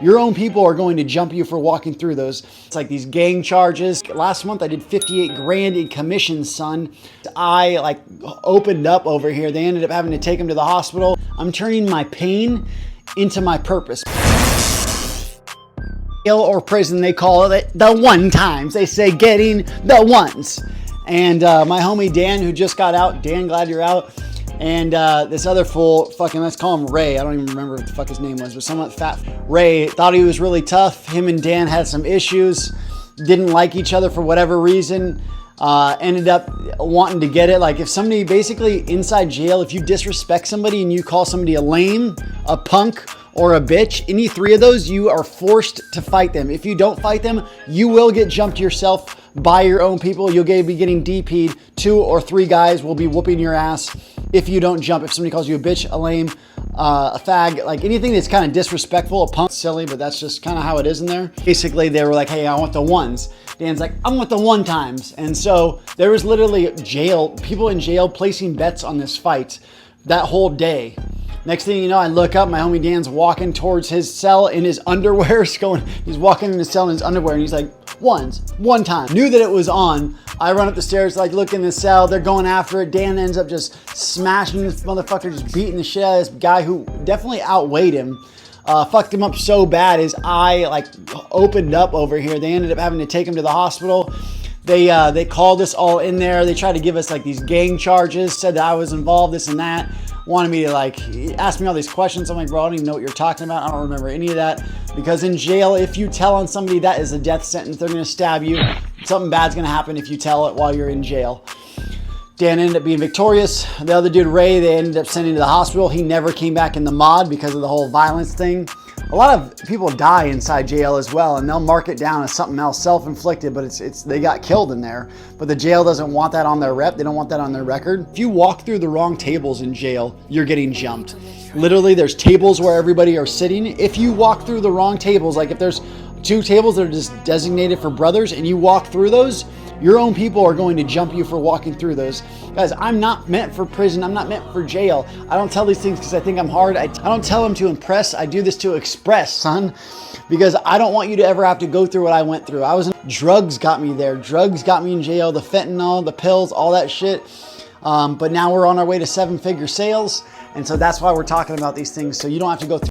Your own people are going to jump you for walking through those. It's like these gang charges. Last month I did 58 grand in commissions, son. I like opened up over here. They ended up having to take him to the hospital. I'm turning my pain into my purpose. Jail or prison, they call it the one times. They say getting the ones. And my homie Dan, who just got out, Dan, glad you're out. And this other fool, fucking, let's call him Ray. I don't even remember what the fuck his name was, but somewhat fat. Ray thought he was really tough. Him and Dan had some issues, didn't like each other for whatever reason. Ended up wanting to get it. Like if somebody basically inside jail, if you disrespect somebody and you call somebody a lame, a punk, or a bitch, any three of those, you are forced to fight them. If you don't fight them, you will get jumped yourself by your own people. You'll be getting DP'd. 2 or 3 guys will be whooping your ass if you don't jump. If somebody calls you a bitch, a lame, a fag, like anything that's kind of disrespectful, a punk, silly, but that's just kind of how it is in there. Basically, they were like, hey, I want the ones. Dan's like, I want the one times. And so there was literally people in jail placing bets on this fight that whole day. Next thing you know, I look up, my homie Dan's walking towards his cell in his underwear. He's walking in his cell in his underwear and he's like, one time. Knew that it was on. I run up the stairs, like look in the cell, they're going after it. Dan ends up just smashing this motherfucker, just beating the shit out of this guy who definitely outweighed him. Fucked him up so bad his eye like opened up over here. They ended up having to take him to the hospital. They called us all in there. They tried to give us like these gang charges, said that I was involved, this and that. Wanted me to like, ask me all these questions. I'm like, bro, I don't even know what you're talking about. I don't remember any of that. Because in jail, if you tell on somebody, that is a death sentence. They're gonna stab you. Something bad's gonna happen if you tell it while you're in jail. Dan ended up being victorious. The other dude, Ray, they ended up sending to the hospital. He never came back in the mod because of the whole violence thing. A lot of people die inside jail as well, and they'll mark it down as something else, self-inflicted, but they got killed in there. But the jail doesn't want that on their rep. They don't want that on their record. If you walk through the wrong tables in jail, you're getting jumped. Literally, there's tables where everybody are sitting. If you walk through the wrong tables, like if there's 2 tables that are just designated for brothers and you walk through those, your own people are going to jump you for walking through those. Guys, I'm not meant for prison. I'm not meant for jail. I don't tell these things because I think I'm hard. I don't tell them to impress. I do this to express, son, because I don't want you to ever have to go through what I went through. Drugs got me there. Drugs got me in jail. The fentanyl, the pills, all that shit. But now we're on our way to 7-figure sales. And so that's why we're talking about these things. So you don't have to go through